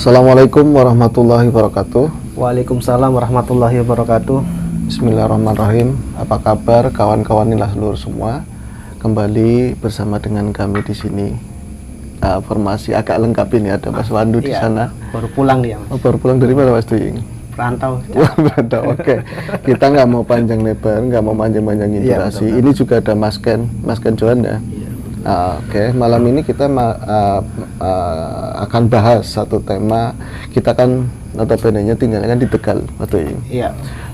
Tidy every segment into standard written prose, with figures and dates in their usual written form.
Assalamualaikum warahmatullahi wabarakatuh. Waalaikumsalam warahmatullahi wabarakatuh. Bismillahirrahmanirrahim. Apa kabar kawan-kawan seluruh semua? Kembali bersama dengan kami di sini. Formasi agak lengkap ini, ada Mas Wandu di sana. Baru pulang dia. Oh, baru pulang dari mana Mas Tuying? Perantau. Perantau. Oke. Kita nggak mau panjang lebar, nggak mau panjang-panjang interaksi. Ini juga ada Mas Ken Johan ya. Oke, malam ini kita akan bahas satu tema. Kita kan notabene-nya tinggalnya kan di Tegal, betul ya? Iya.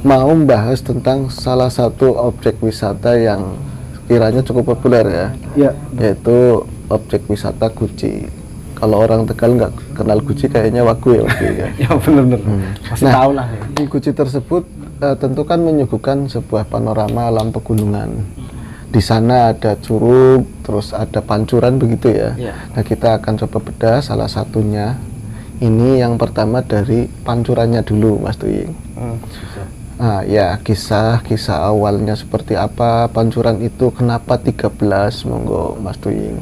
Mau membahas tentang salah satu objek wisata yang kiranya cukup populer ya. Iya. Yaitu objek wisata Guci. Kalau orang Tegal nggak kenal Guci kayaknya wagu ya, Mas ya. Ya benar-benar. Masih tahu lah ya. Di Guci tersebut tentu kan menyuguhkan sebuah panorama alam pegunungan. Di sana ada curug, terus ada pancuran begitu ya. Ya. Nah, kita akan coba bedah salah satunya. Ini yang pertama dari pancurannya dulu, Mas Tuying. Nah, ya kisah awalnya seperti apa pancuran itu, kenapa 13, monggo Mas Tuying.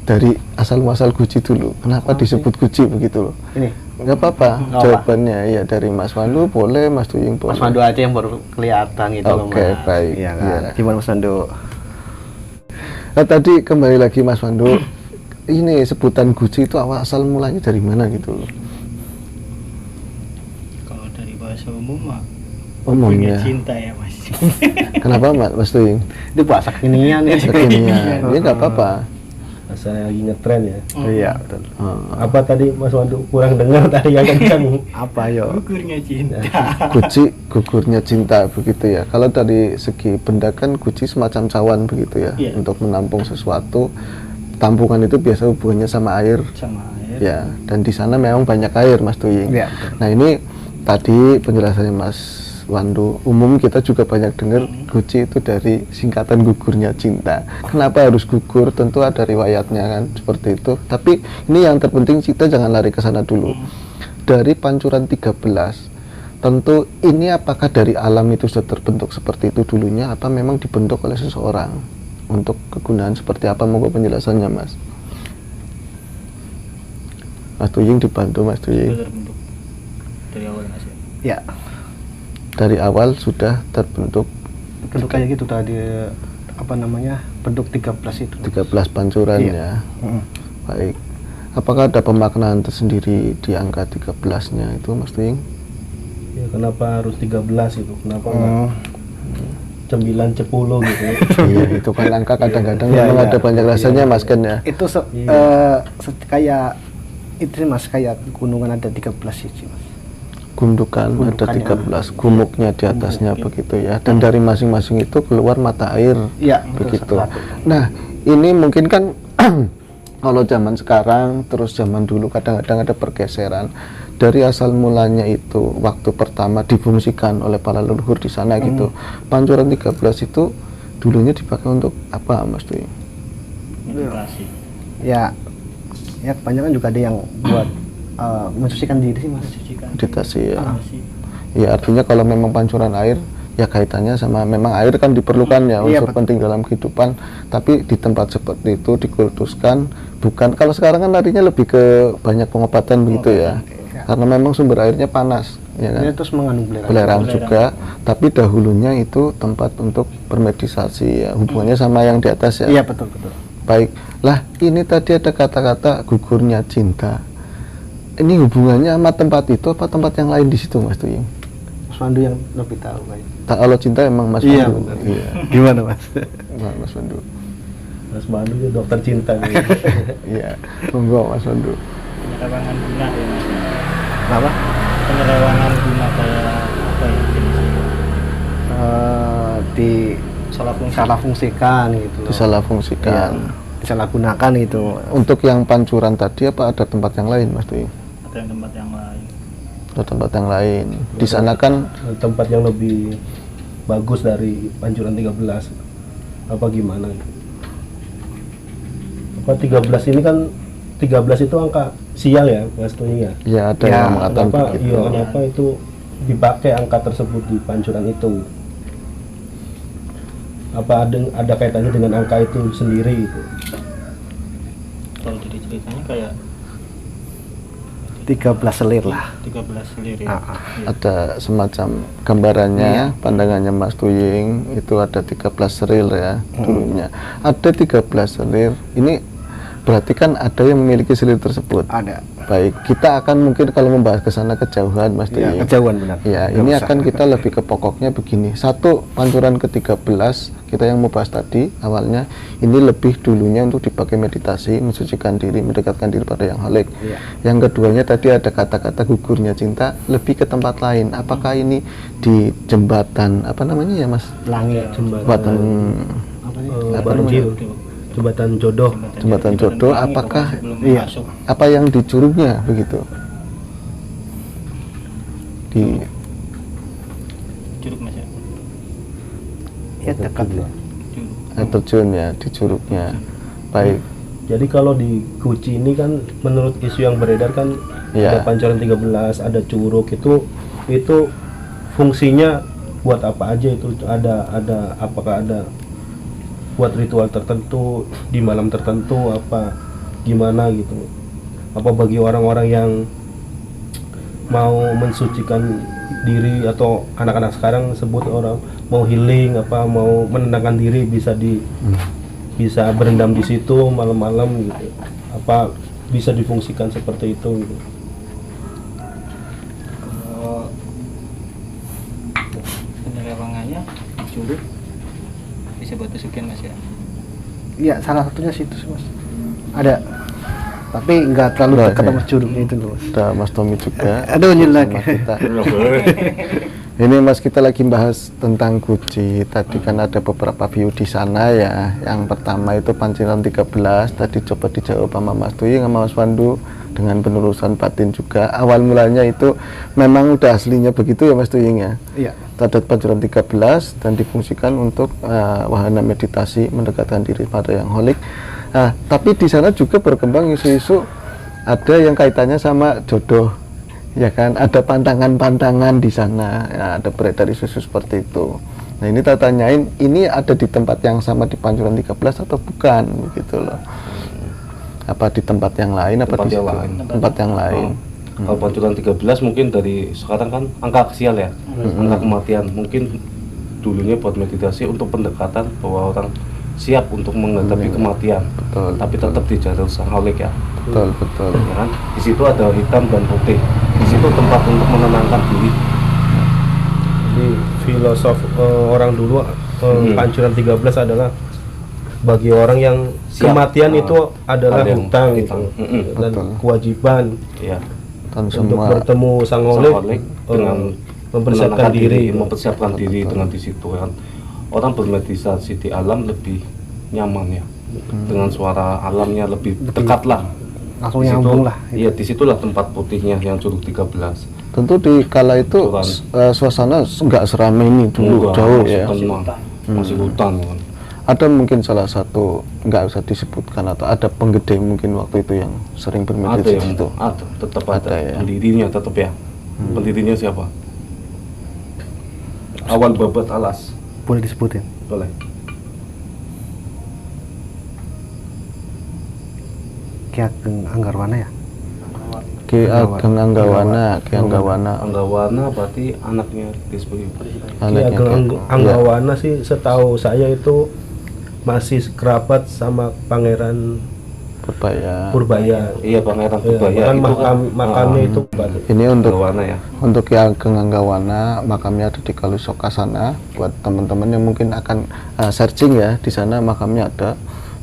Dari asal-muasal Guci dulu. Kenapa disebut Guci begitu loh? Ini. Nggak apa-apa. Jawabannya ya dari Mas Wandu boleh, Mas Tuying boleh. Mas Wandu aja yang baru kelihatan gitu loh. Oke, baik. Iya kan. Ya. Gimana Mas Wandu? Nah, tadi kembali lagi Mas Wandu, ini sebutan Guci itu asal mulanya dari mana gitu loh? Kalau dari bahasa umum mah Umumnya. cinta ya Mas. Kenapa Mas Tuying? Itu bahasa kekinian ya. Kekinian. Ini nggak apa-apa. Asalnya lagi ngetren ya. Iya, betul. Apa tadi Mas Wandu kurang dengar tadi yang kencang? Apa yo? Gugurnya cinta. Guci, gugurnya cinta begitu ya. Kalau dari segi benda kan Guci semacam cawan begitu ya, Iya. untuk menampung sesuatu. Tampungan itu biasa hubungannya sama air. Sama air. Ya, dan di sana memang banyak air, Mas Tuying. Iya, betul. Nah, ini tadi penjelasannya Mas Wandu. Umum kita juga banyak dengar Guci itu dari singkatan gugurnya cinta. Kenapa harus gugur? Tentu ada riwayatnya kan, seperti itu. Tapi ini yang terpenting, kita jangan lari ke sana dulu. Dari pancuran 13, tentu ini apakah dari alam itu sudah terbentuk seperti itu dulunya, atau memang dibentuk oleh seseorang untuk kegunaan seperti apa? Monggo penjelasannya, Mas. Mas Tuying dibantu, Mas Itu Tuying. terbentuk dari awal Mas ya. Ya. Dari awal sudah terbentuk Bentuk kayak gitu tadi apa namanya? Bentuk 13 itu. 13 pancuran Iya. ya. Baik. Apakah ada pemaknaan tersendiri di angka 13-nya itu, Mas Tuying? Ya, kenapa harus 13 itu? Kenapa enggak 9, 10 gitu? Iya, itu kan angka kadang-kadang Iya, memang iya. ada banyak rasanya, Mas Ken ya. Itu kayak itu sih Mas, kayak gunungan ada 13 sih Mas. Gundukan ada Gundukannya. 13, gumuknya di atasnya begitu ya. Dan dari masing-masing itu keluar mata air. Iya, Begitu. satu-satu. Nah, ini mungkin kan kalau zaman sekarang terus zaman dulu kadang-kadang ada pergeseran. Dari asal mulanya itu waktu pertama difungsikan oleh para leluhur di sana gitu. Pancuran 13 itu dulunya dipakai untuk apa, Mas Tuying? Meditasi. Ya kebanyakan juga ada yang buat mensucikan diri sih Mas. Meditasi ya. Meditasi. Ya, artinya kalau memang pancuran air ya kaitannya sama, memang air kan diperlukan ya, Iya, unsur penting dalam kehidupan, tapi di tempat seperti itu dikultuskan. Bukan, kalau sekarang kan larinya lebih ke banyak pengobatan begitu ya, karena memang sumber airnya panas ya kan. Ini terus mengandung belerang. Belerang juga, tapi dahulunya itu tempat untuk bermeditasi ya, hubungannya sama yang di atas ya. Iya, betul. Baik, lah ini tadi ada kata-kata gugurnya cinta. Ini hubungannya sama tempat itu apa tempat yang lain di situ, Mas Tuying? Mas Wandu yang lebih tahu kayak. Kalau cinta emang Mas Iya, Wandu. benar. Iya. Gimana Mas? Nah, Mas Wandu. Mas Wandu itu dokter cinta nih. Iya, monggo Mas Wandu. Penerawangan guna ya Mas. Apa? Penerawangan guna kayak apa ya jenisnya? Salah fungsikan gitu loh. Disalah fungsikan. Iya, disalahgunakan gitu. Untuk yang pancuran tadi apa ada tempat yang lain, Mas Tuying? Atau yang tempat yang lain. Ada tempat yang lain. Di sana kan Tempat yang lebih bagus dari pancuran 13. Apa gimana? Apa 13 ini kan 13 itu angka sial ya, Mas Tuying ya? ya ada Ya, yang mengatakan Kenapa? begitu. Iya, kenapa itu dipakai angka tersebut di pancuran itu? Apa ada kaitannya dengan angka itu sendiri itu? Kalau dari ceritanya kayak 13 selir lah. 13 selir ya. Iya. Ada semacam gambarannya, pandangannya Mas Tuying itu ada 13 seril ya dulunya. Ada 13 selir. Ini berarti kan ada yang memiliki selir tersebut. Ada. Baik, kita akan mungkin kalau membahas ke sana kejauhan Mas Ya, Tuying. kejauhan benar. Ya, Nggak ini usah. akan kita lebih ke pokoknya begini. Satu, pancuran ke-13 kita yang mau bahas tadi awalnya ini lebih dulunya untuk dipakai meditasi, mensucikan diri, mendekatkan diri pada yang halik. Iya. Yang keduanya tadi ada kata-kata gugurnya cinta lebih ke tempat lain. Apakah ini di jembatan apa namanya ya Mas? Langit. Jembatan apa banjir, namanya? jembatan jodoh. Jembatan jodoh, Pelangi apakah pokoknya sebelum iya. masuk. apa yang di curugnya begitu? Di Curug Mas ya. Ya dekat. Curug. air terjun ya, di curugnya. Baik. Jadi kalau di Guci ini kan menurut isu yang beredar kan Iya. ada pancoran 13, ada curug, itu fungsinya buat apa aja itu? Ada apakah ada buat ritual tertentu di malam tertentu apa gimana gitu? Apa bagi orang-orang yang mau mensucikan diri atau anak-anak sekarang sebut orang mau healing apa mau menenangkan diri bisa berendam di situ malam-malam gitu, apa bisa difungsikan seperti itu gitu. Kalau penyelewangannya di curug bisa buat pesugihan Mas ya. Iya, salah satunya situ sih Mas. Ada. Tapi nggak terlalu Nah, dekat iya. sama curugnya itu loh Mas. Ada Mas Tommy juga. Aduh, nyelak. Sama kita. Ini Mas kita lagi bahas tentang Guci. Tadi kan ada beberapa view di sana ya. Yang pertama itu pancuran 13. Tadi coba dijawab sama Mas Tuying sama Mas Pandu dengan penelusuran batin juga. Awal mulanya itu memang udah aslinya begitu ya Mas Tuying ya. Iya. Ada pancuran 13 dan difungsikan untuk wahana meditasi mendekatkan diri pada yang holik. Nah, tapi di sana juga berkembang isu-isu ada yang kaitannya sama jodoh, ya kan? Ada pantangan-pantangan di sana, ya, ada beredar isu-isu seperti itu. Nah, ini tak tanyain, ini ada di tempat yang sama di pancuran 13 atau bukan, gitu loh? Apa di tempat yang lain? Apa Tempat di yang situ? lain. Tempat yang lain. Kalau pancuran 13 mungkin dari sekarang kan angka kesial ya, angka kematian. Mungkin dulunya buat meditasi untuk pendekatan bahwa orang siap untuk menghadapi kematian, Betul, tapi tetap di jalur sang holik ya. Betul, betul. Ya kan? Di situ ada hitam dan putih. Di situ tempat untuk menenangkan diri. Jadi filosof orang dulu pancuran 13 adalah bagi orang yang Siap. kematian itu adalah Ada yang hutang hutang. gitu, dan Betul. kewajiban Ya. Dan untuk semua bertemu sang Sang holik holik dengan mempersiapkan menenangkan diri. mempersiapkan diri dengan di situ kan. Orang bermeditasi di alam lebih nyaman ya. Dengan suara alamnya lebih dekat lah. Langsung Di situ- nyambung lah. Iya, disitulah tempat putihnya yang curug 13. tentu di kala itu suasana nggak seramai ini dulu, Enggak, jauh masih ya. tenang, masih hutan kan. Ada mungkin salah satu nggak usah disebutkan atau ada penggede mungkin waktu itu yang sering Ada bermeditasi yang itu. ada, tetap Ada ada. ya. Pendirinya tetap ya. Pendirinya siapa? Awal babat alas. Boleh disebutin. Boleh. Ki Ageng Anggarwana ya. Ki Ageng Anggawana, Ki Anggawana, Anggawana berarti anaknya disebut. Ki anaknya Ageng Ki- Anggawana sih setahu saya itu masih kerabat sama Pangeran Purbaya. Purbaya. Iya, Pangeran Ya, Purbaya bahkan itu kan makamnya itu Ini untuk Anggawana ya. Ki Ageng Anggawana, makamnya ada di Kalisoka sana. Buat teman-teman yang mungkin akan searching ya di sana makamnya ada.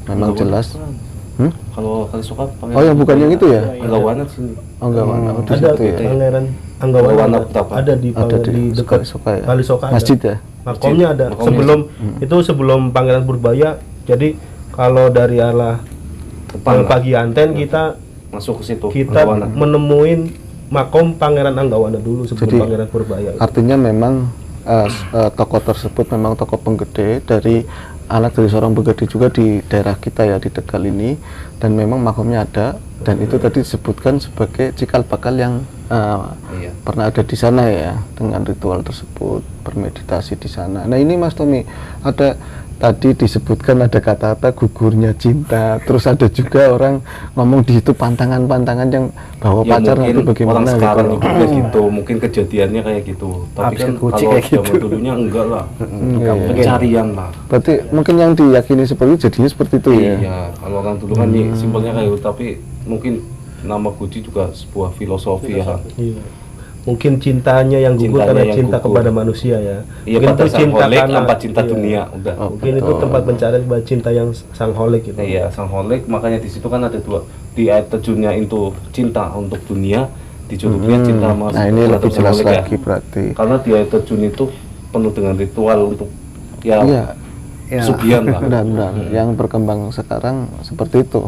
Memang Anggawana jelas. bukan. Hmm? Kalau suka Oh, yang bukan yang itu ya? Anggawana sini. Anggawana, oh, di ada situ ya. Pangeran Anggawana Anggawana Betapa. ada di Ada di dekat Kalisoka ya. Kalisoka ada. Masjid ya. Makomnya ada. Makomnya. Sebelum itu sebelum Pangeran Purbaya. Jadi kalau dari arah Depan lah. pagi Anten kita Masuk ke situ. kita Anggawana. menemuin makom Pangeran Anggawana dulu sebelum Jadi, Pangeran Purbaya. Artinya memang tokoh tersebut memang tokoh penggede dari anak dari seorang penggede juga di daerah kita ya di Tegal ini, dan memang makomnya ada, dan itu tadi disebutkan sebagai cikal bakal yang Iya. pernah ada di sana ya dengan ritual tersebut bermeditasi di sana. Nah ini Mas Tommy ada tadi disebutkan ada kata-kata gugurnya cinta, terus ada juga orang ngomong di situ pantangan-pantangan yang bawa Ya pacar nanti mungkin bagaimana orang sekarang gitu. itu kayak gitu, mungkin kejadiannya kayak gitu. Tapi Habis kan kucing kalau kayak gitu. zaman dulunya enggak lah, Enggak mungkin. pencarian lah. Berarti mungkin yang diyakini seperti itu jadinya seperti itu ya. Iya, kalau orang dulu kan nih simpelnya kayak gitu, tapi mungkin nama Guci juga sebuah filosofi ya. Iya. Mungkin cintanya yang gugur Cintanya karena yang cinta gugur. kepada manusia ya. Iya, Mungkin pada itu sang holik karena- tanpa cinta iya. dunia udah. Mungkin itu betul. tempat pencarian buat cinta yang sang holik gitu. Iya, sang holik, makanya di situ kan ada dua, di air terjunnya itu cinta untuk dunia, di curugnya cinta sama Nah ini terhadap lebih sang jelas holik ya. lagi berarti. Karena di air terjun itu penuh dengan ritual untuk ya Iya, Ya. pesugihan lah. benar-benar yang berkembang sekarang seperti itu.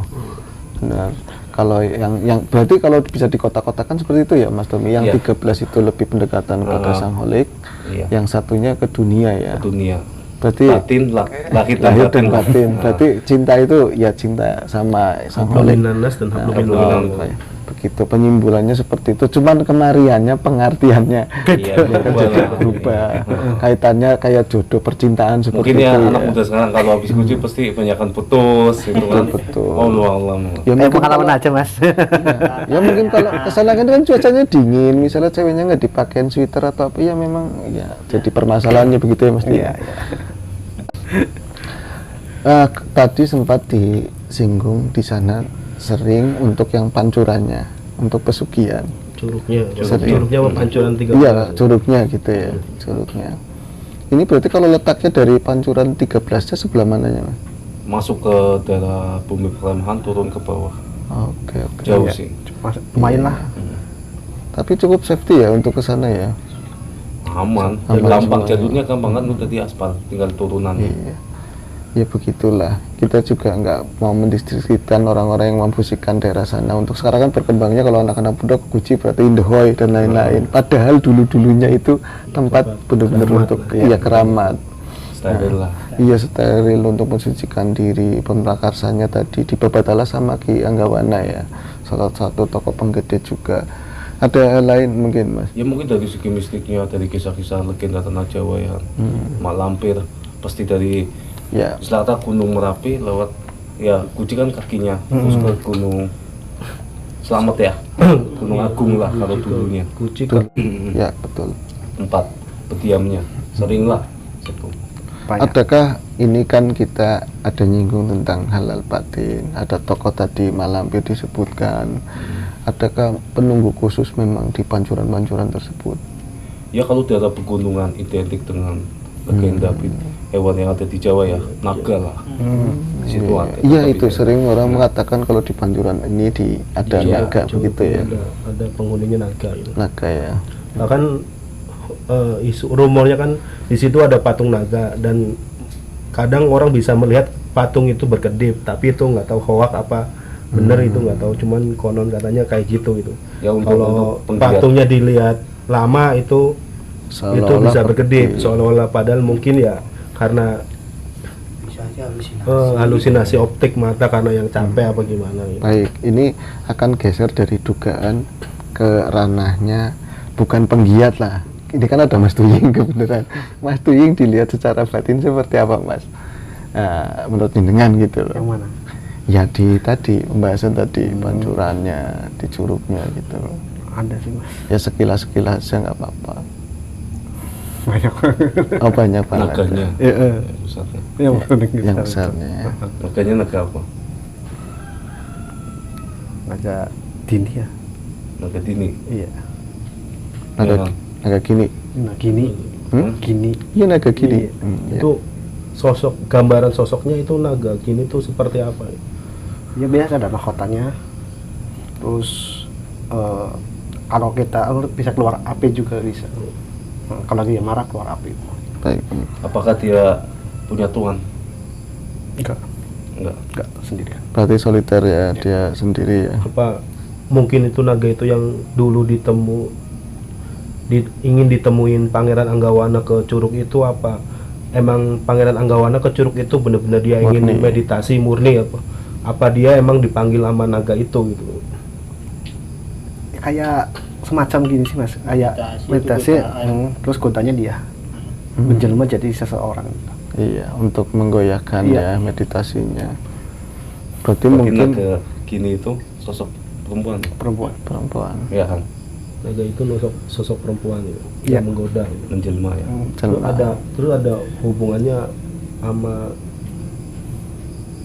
Benar. Kalau yang berarti kalau bisa di kota-kotakan seperti itu ya Mas Tommy. Yang Iya. 13 itu lebih pendekatan kepada sang holik, Iya. yang satunya ke dunia ya. Dunia. Berarti Batin, lahir dan lahir batin. dan batin. Berarti cinta itu ya cinta sama sang holik. Hablum minannas dan Nah, hablum hablum minallah. minallah. begitu penyimbulannya seperti itu. Cuman kemariannya pengertiannya Iya, berubah lah. berubah. Kaitannya kayak jodoh percintaan seperti Mungkin itu ya ya. anak muda sekarang kalau habis Guci pasti banyakan putus gitu kan. Betul. Allah Allah. Ya mungkin Pengalaman kalau- aja mas. ya mungkin kalau kesana kan cuacanya dingin, misalnya ceweknya nggak dipakein sweater atau apa, ya memang ya jadi permasalahannya begitu ya Mas. Iya, Tadi sempat disinggung di sana sering untuk yang pancurannya, untuk pesugihan. Curugnya, Sering. curugnya pancuran 3. Iya, curugnya gitu ya, curugnya. Ini berarti kalau letaknya dari pancuran 13-nya sebelah mananya, Mas? Masuk ke daerah bumi perkemahan turun ke bawah. Oke, oke. Jauh Iya. sih. Lumayan lah. Tapi cukup safety ya untuk ke sana ya. Aman. Aman Gampang semua. jalurnya gampang kan udah di aspal, tinggal turunan. Iya. Ya begitulah. Kita juga nggak mau mendiskreditkan orang-orang yang memfungsikan daerah sana. Untuk sekarang kan berkembangnya kalau anak-anak muda ke Guci berarti Indahoy dan lain-lain. Padahal dulu-dulunya itu tempat benar-benar keramat untuk lah. ya keramat. Steril lah. Iya, steril untuk mensucikan diri. Pemrakarsanya tadi di Babatala sama Ki Anggawana ya. Salah satu tokoh penggede juga. Ada lain mungkin Mas? Ya mungkin dari segi mistiknya, dari kisah-kisah legenda tanah Jawa ya. Mak Lampir pasti dari Ya. selatan Gunung Merapi lewat ya Guci kan kakinya terus ke Gunung Selamat ya. Gunung Agung lah kalau dulunya. Guci Betul. Mm-mm. Ya, betul. Tempat berdiamnya sering lah situ. Banyak. Adakah ini kan kita ada nyinggung tentang halal batin, ada tokoh tadi Malampir disebutkan. Adakah penunggu khusus memang di pancuran-pancuran tersebut? Ya kalau daerah pegunungan identik dengan legenda hewan yang ada di Jawa ya, naga lah. Di situ ada. Iya, Tapi itu kan- sering orang mengatakan kalau di pancuran ini ada Iya, naga begitu ya. ada penghuninya naga gitu. Naga ya. Bahkan isu rumornya kan di situ ada patung naga dan kadang orang bisa melihat patung itu berkedip, tapi itu nggak tahu hoak apa bener itu nggak tahu, cuman konon katanya kayak gitu gitu. Ya, untuk Kalau penggiat. patungnya dilihat lama itu Seolah-olah bisa berkedip berkedip. seolah-olah, padahal mungkin ya karena Bisa aja halusinasi. halusinasi optik mata karena yang capek apa gimana gitu. Baik, ini akan geser dari dugaan ke ranahnya bukan penggiat lah. Ini kan ada Mas Tuying kebenaran. Mas Tuying dilihat secara batin seperti apa Mas? Menurut jenengan gitu Yang loh. mana? Ya di tadi pembahasan tadi pancurannya, di curugnya gitu loh. Ada sih mas. Ya sekilas-sekilas aja nggak apa-apa. Banyak. Oh banyak banget. naganya. Iya. Pusatnya. Yang besarnya. Naganya naga apa? Naga dini ya. Naga dini. Iya. Naga, Ya. naga gini. Nah gini. Hmm? Gini. Iya naga gini. Iya. Ya. Itu sosok gambaran sosoknya itu naga gini tuh seperti apa? Ya biasa ada mahkotanya. Terus kalau kita bisa keluar api juga bisa. Kalau dia marah keluar api. Baik. Apakah dia punya tuan? Enggak. Enggak. Sendirian. Berarti soliter ya dia sendiri ya. Apa mungkin itu naga itu yang dulu ingin ditemuin Pangeran Anggawana ke Curug itu, apa emang Pangeran Anggawana ke Curug itu benar-benar dia ingin Murni. meditasi murni apa dia emang dipanggil sama naga itu gitu? Kayak semacam gini sih mas. Kayak Meditasi, meditasi. itu godaan. Terus godanya dia menjelma jadi seseorang. Iya, untuk menggoyahkan Iya. ya meditasinya. Berarti Bagi mungkin naga gini itu sosok perempuan, perempuan. perempuan. ya kan, Naga itu sosok perempuan gitu, Iya. yang menggoda gitu. menjelma ya. Terus Jelma. ada hubungannya sama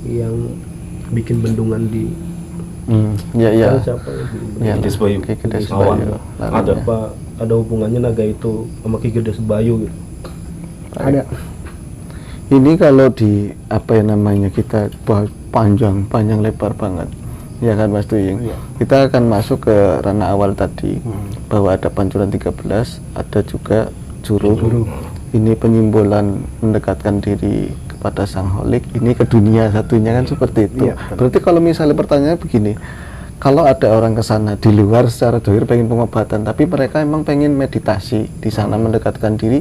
yang bikin bendungan di Iya, iya. siapa ya? Iya, Gedes Bayu. Ki Gedes Awan. Bayu. Ada Larinya. Ada hubungannya naga itu sama Ki Gedes Bayu gitu. Ada. Ini kalau di apa ya namanya kita bahas panjang lebar banget, ya kan Mas Tuying. Iya. Kita akan masuk ke ranah awal tadi bahwa ada pancuran 13, ada juga juru. Ini penyimbolan mendekatkan diri kepada sang holik. Ini ke dunia satunya kan seperti itu. Iya, betul. Berarti kalau misalnya pertanyaannya begini, kalau ada orang ke sana di luar secara dohir pengen pengobatan, tapi mereka emang pengen meditasi di sana mendekatkan diri,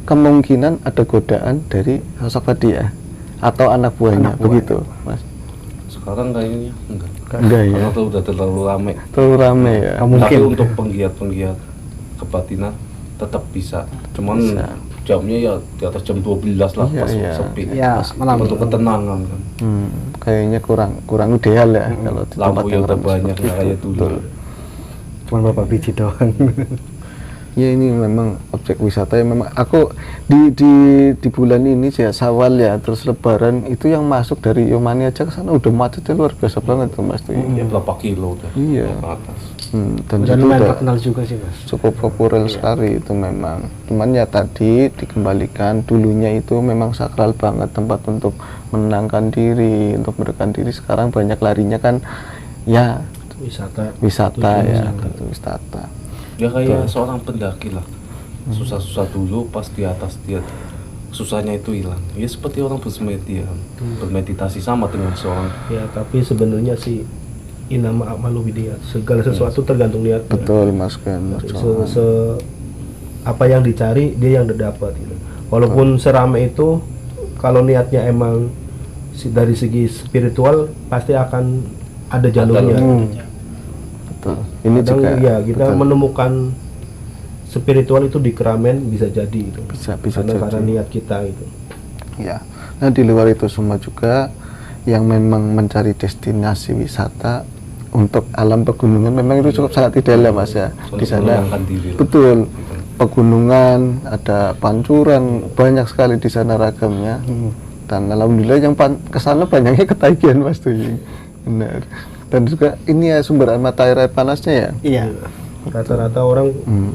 kemungkinan ada godaan dari sosok tadi ya, atau anak buahnya, Anak buah. begitu, Mas. Sekarang kayaknya enggak. Enggak ya, Karena tuh udah terlalu rame. terlalu rame ya. Mungkin. Tapi untuk penggiat-penggiat kebatinan tetap bisa. Cuman Bisa. jamnya ya di atas jam 12 lah, Iya, pas iya. sepi. Ya, malam. Untuk ketenangan kan. Kayaknya kurang ideal ya kalau di tempat Lampu yang udah ramai banyak seperti nggak itu. kayak dulu. Betul. Cuman bapak biji doang. Ya ini memang objek wisata yang memang aku di bulan ini ya Syawal ya, terus Lebaran itu yang masuk dari Yomani aja ke sana udah macetnya luar biasa banget tuh Mas tuh. Ya berapa kilo udah Iya. ke atas. Dan Dan itu lumayan udah terkenal juga sih mas. cukup populer sekali itu memang. Cuman ya tadi dikembalikan dulunya itu memang sakral banget tempat untuk menenangkan diri, untuk mendekatkan diri. Sekarang banyak larinya kan ya Wisata. wisata Tujuan ya, wisata. itu wisata. Ya kayak seorang pendaki lah. Susah-susah dulu pas di atas dia susahnya itu hilang. Ya seperti orang bermeditasi sama dengan seorang. Ya, tapi sebenarnya sih inama amalu widya. Segala sesuatu tergantung niat. Betul Mas Ken. Apa yang dicari dia yang dapat gitu. Walaupun serame itu, kalau niatnya emang dari segi spiritual pasti akan ada jalurnya. Betul. Ini Kadang juga ya kita betul. menemukan spiritual itu di Kramen bisa jadi itu. Bisa karena jadi. niat kita itu. Ya. Nah di luar itu semua juga yang memang mencari destinasi wisata untuk alam pegunungan memang itu cukup sangat ideal ya Mas ya. Di sana Menenangkan diri lah. betul pegunungan, ada pancuran banyak sekali di sana ragamnya. Dan alhamdulillah yang kesana banyaknya ketagihan Mas Tuying. Benar. Dan juga ini ya sumber mata air panasnya ya. Iya. Rata-rata orang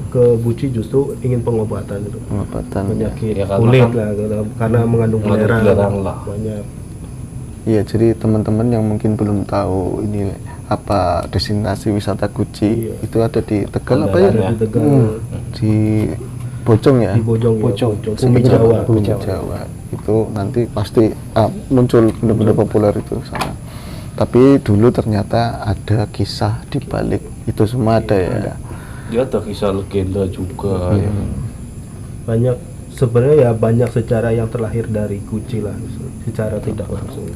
ke Guci justru ingin pengobatan itu. Pengobatan. Penyakit Ya, karena kulit kan lah karena mengandung mengandung belerang belerang lah. banyak. Iya, jadi teman-teman yang mungkin belum tahu ini apa destinasi wisata Guci Iya. itu ada di Tegal Ada, apa ya? Ada di Tegal, Di Bojong ya? di Bojong, Bojong. ya, Bumi Bumi Jawa. Jawa. Bumi Jawa. Jawa. Itu nanti pasti muncul benar-benar populer itu sana. Tapi dulu ternyata ada kisah di balik itu semua ada ya. Dia ada kisah legenda juga ya. Banyak sebenarnya ya banyak sejarah yang terlahir dari Guci lah secara tidak langsung.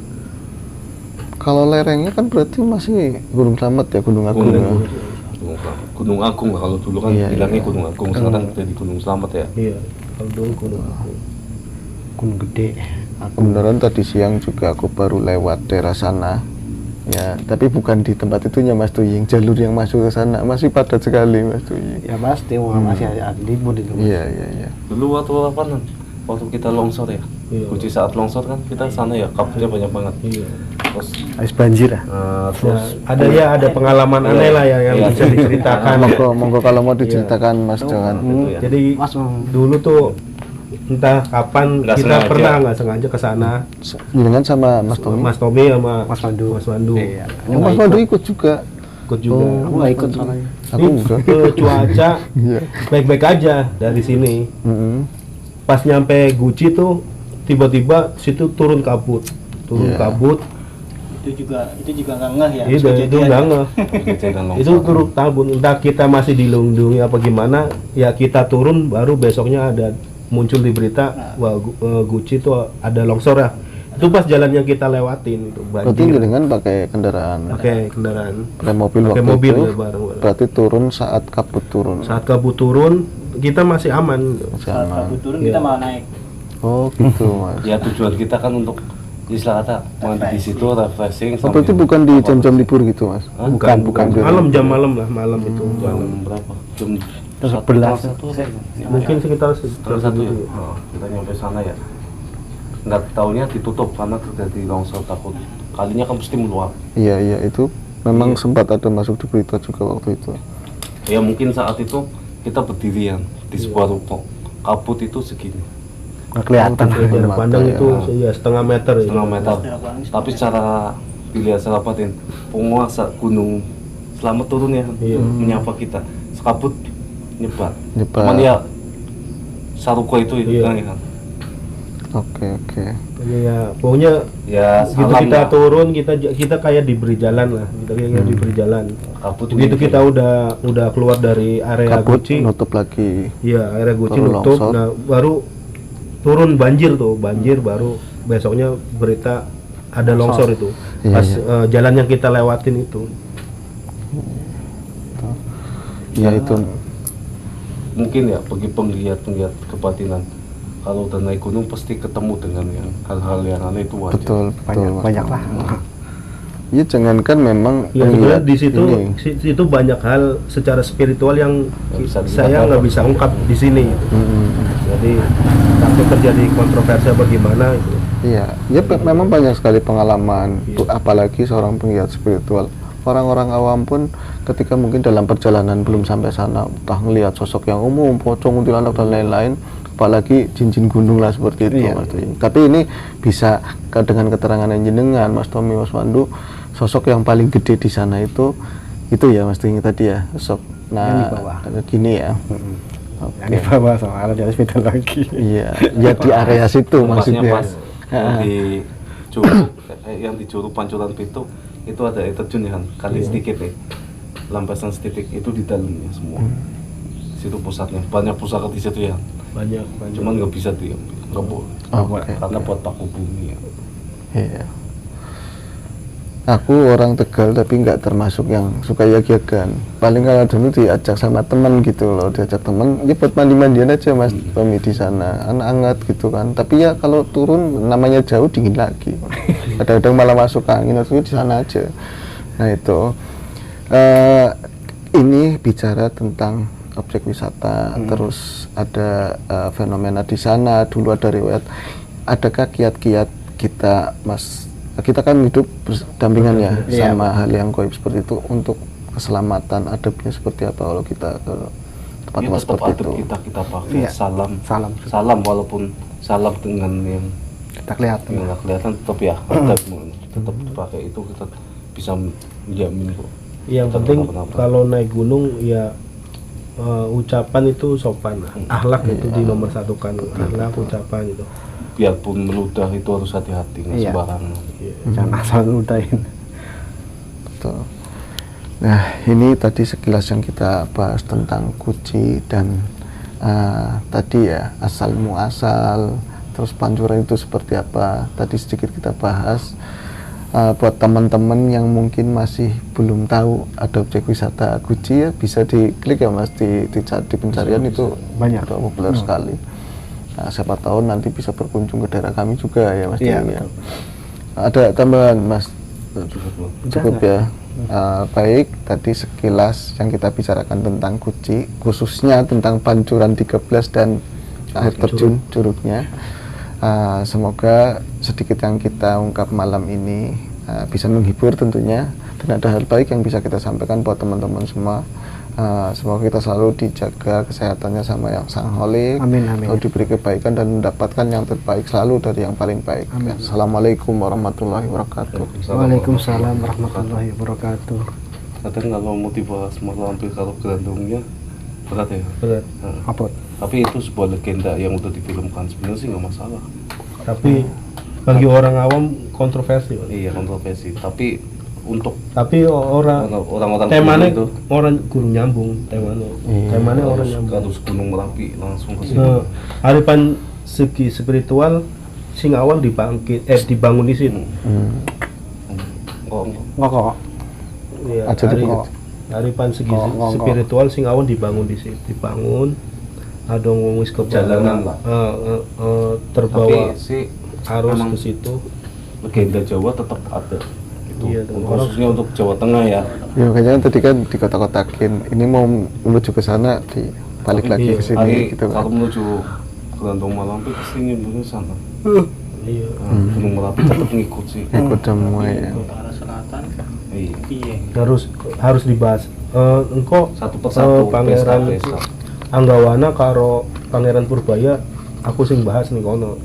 Kalau lerengnya kan berarti masih Gunung Slamet ya, Gunung Agung ya. Gunung Agung lah, kalau dulu kan Iya, bilangnya iya. Gunung Agung, sekarang jadi Gunung Slamet ya. Iya, kalau dulu Gunung Agung. Gunung Gede. Kebenaran tadi siang juga aku baru lewat daerah sana. Ya, tapi bukan di tempat itunya Mas Tuying, jalur yang masuk ke sana masih padat sekali Mas Tuying. Ya pasti masih ada libur itu. Mas. Iya, iya, iya. Dulu waktu apa waktu kita longsor ya, Iya. Guci saat longsor kan kita sana ya, kapnya banyak banget. Iya. Terus Habis banjir ya. terus Ada pengalaman Iya. aneh lah ya yang Iya. bisa diceritakan. Monggo kalau mau diceritakan Mas jangan. itu ya. Jadi Mas dulu tuh entah kapan Nggak kita sengaja. pernah nggak sengaja ke sana. Dengan sama Mas Tommy. Mas Tommy sama Mas Pandu. Mas Pandu Iya. Oh, Mas Pandu ikut juga. ikut juga. Aku nggak ikut soalnya. Aku enggak. Cuaca Iya. baik-baik aja dari sini. Pas nyampe Guci tuh tiba-tiba situ turun kabut, Iya. Itu juga nggak ngeh ya. Itu kejadian. nggak ngeh. kejadian longsor. Itu turun kabut. Entah kita masih dilindungi apa gimana, ya kita turun baru besoknya ada muncul di berita wah Guci tuh ada longsor ya. Itu pas jalan yang kita lewatin itu Berarti banjir. dengan pakai kendaraan. Pakai kendaraan. Pakai mobil Pakai waktu mobil itu. ya, bareng-bareng. Berarti turun saat kabut turun. Saat kabut turun kita masih aman. Masih Saat aman. kabut turun Iya. kita malah naik. Oh gitu mas. Ya tujuan kita kan untuk istilah kata mandi di situ refreshing. Oh, berarti bukan di jam-jam libur gitu mas? Hah? Bukan. Malam, jam malam lah, malam itu. Jam berapa? Jam Terus 11. Mungkin sekitar setengah satu ya. Kita nyampe sana ya. Nggak taunya ditutup karena terjadi longsor, takut kalinya kan pasti meluap. Iya itu memang sempat ada masuk di berita juga waktu itu. Ya mungkin saat itu kita berdirian di sebuah ruko, kabut itu segini, Nggak kelihatan. jarak Mata pandang ya. itu ya setengah meter. setengah meter. Tapi secara dilihat secara batin, penguasa gunung selamat turun ya, menyapa kita. Sekabut nyebar. Cuman ya saruko itu Iya. kan. Oke. Ya pokoknya Ya begitu salam kita lah. turun, kita kayak diberi jalan lah, kita kayak diberi jalan. Kabut Begitu ini kita udah keluar dari area Kabut Guci, nutup lagi. ya area Guci Baru nutup, longsor. nah baru turun banjir baru besoknya berita ada longsor itu. Iya, Pas iya. jalan yang kita lewatin itu. Ya itu. mungkin ya bagi penglihat kebatinan, kalau udah naik gunung pasti ketemu dengan yang hal-hal yang aneh itu wajar. Betul Mas. Banyak lah. Ya jangankan memang Ya sebenarnya penglihat di situ ini. situ banyak hal secara spiritual yang Nggak bisa saya dilihat. nggak bisa ungkap di sini. Jadi takut terjadi kontroversi bagaimana itu. Iya, memang banyak sekali pengalaman, apalagi seorang penglihat spiritual. Orang-orang awam pun ketika mungkin dalam perjalanan belum sampai sana, entah ngelihat sosok yang umum, pocong, kuntilanak dan lain-lain, apalagi cincin gunung lah seperti itu, Iya. Mas Tommy. Tapi ini bisa dengan keterangan yang jenengan, Mas Tommy, Mas Wandu, sosok yang paling gede di sana itu ya Mas Tommy tadi ya, sosok. Yang di Nah, bawah. gini ya. Yang di bawah soalnya di atas beda lagi. Iya, ya di area situ Pasnya maksudnya. pas yang di Curug, yang di Curug Pancuran Pitu itu ada air terjun ya kan, kali sedikit ya, lampasan sedikit itu di dalamnya semua. Situ pusatnya, banyak pusaka di situ ya, Banyak. cuman nggak bisa nggak boleh, Oke. karena buat paku bumi ya. Iya. Aku orang Tegal tapi nggak termasuk yang suka yag-yagan. Paling kalau dulu diajak sama teman gitu loh, diajak teman, ya buat mandi-mandian aja Mas Tommy di sana, hangat gitu kan. Tapi ya kalau turun namanya jauh dingin lagi. Kadang-kadang malah masuk angin, itu di sana aja. Nah itu, ini bicara tentang objek wisata, terus ada fenomena di sana. Dulu ada riwayat, adakah kiat-kiat kita Mas? Kita kan hidup berdampingan ya Iya, sama hal yang goib seperti itu, untuk keselamatan adabnya seperti apa kalau kita ke tempat-tempat Tetap seperti adab itu. kita pakai Iya. salam walaupun salam dengan yang Kita kelihatan. nggak kelihatan tetap ya adab, tetap dipakai itu kita bisa menjamin kok. Yang Kita penting kenapa-napa. kalau naik gunung ya ucapan itu sopan lah. Akhlak itu di nomor satukan, akhlak ucapan itu. Biarpun meludah itu harus hati-hati, nggak Iya. sembarangan. Jangan asal ludahin. Betul. Nah ini tadi sekilas yang kita bahas tentang Guci dan tadi ya asal muasal, terus Pancuran itu seperti apa. Tadi sedikit kita bahas. Buat teman-teman yang mungkin masih belum tahu ada objek wisata Guci ya, bisa diklik ya Mas di pencarian itu Banyak. udah populer sekali. Nah, siapa tahu nanti bisa berkunjung ke daerah kami juga ya Mas Iya, Dewi ya. betul. Ada tambahan Mas? Cukup. Cukup ya. Baik, tadi sekilas yang kita bicarakan tentang Guci, khususnya tentang Pancuran 13 dan air terjun Curugnya. Semoga sedikit yang kita ungkap malam ini bisa menghibur tentunya, dan ada hal baik yang bisa kita sampaikan buat teman-teman semua. Semoga kita selalu dijaga kesehatannya sama yang Sang Holik, Amin, amin. selalu diberi kebaikan dan mendapatkan yang terbaik selalu dari yang paling baik. Assalamualaikum warahmatullahi wabarakatuh. Waalaikumsalam warahmatullahi wabarakatuh. Kadang kalau mau dibahas malah hampir kalau gerandungnya berat ya. Berat. Apot. Tapi itu sebuah legenda yang udah difilmkan, sebenarnya sih nggak masalah. Tapi bagi orang awam kontroversi, Pak. Iya, kontroversi. Tapi untuk Tapi orang-orang temanya itu orang guru nyambung temanya. Temanya orang nyambung. harus Gunung Merapi langsung ke situ. Nah, harapan segi spiritual sing awal dibangun di situ. Oh, Ngokok. Ya, Aja dipokok. harapan segi Ngokok. spiritual sing awal dibangun di situ, dibangun ada wong wis Jalanan lah. terbawa Tapi sih arus emang ke situ. legenda Jawa tetap ada gitu. Iya, tuh. Khususnya untuk Jawa Tengah ya. Ya makanya kan tadi kan di kota-kotakin, ini mau menuju ke sana balik Tapi lagi iya, ke sini Hari gitu kalau kan. menuju Gelantong Malampi kesini dulu sana. Iya. Nah, Gunung Merapi tetap ngikut sih. Ikut semua ya. Ke arah selatan kah? Iya. Piye? Harus dibahas. Engko Satu persatu, pangeran pesta-pesta. Anggawana karo Pangeran Purbaya aku sing bahas ning kono.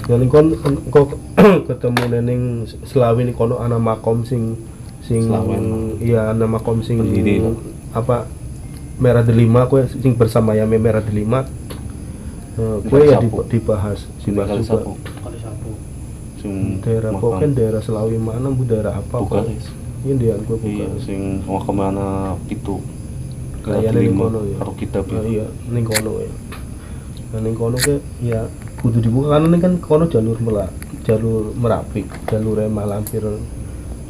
Ya ning kono engko ketemu ning Selawi ning kono ana makom sing Selawen. iya ana makom sing Pendiri. apa Merah Delima kowe sing bersama ya Merah Delima. Kowe ya Sapu. dibahas Kali juga. Sapu. Kali sapu. Sing Daerah makam pokoknya daerah Selawi mana bu daerah apa kok? Bukaris. Ini dia gue Iya, Bukaris. sing makam ana pitu. Kayaknya ning kono ya. Karo kitab Ah, ya. iya, ning kono ya. Nah, ning kono ke ya kudu dibuka karena ini kan kono jalur Merapi, jalur Malampir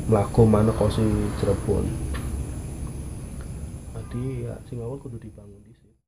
mlaku mana kosi Cirebon. Jadi ya sing awal kudu dibangun di sini.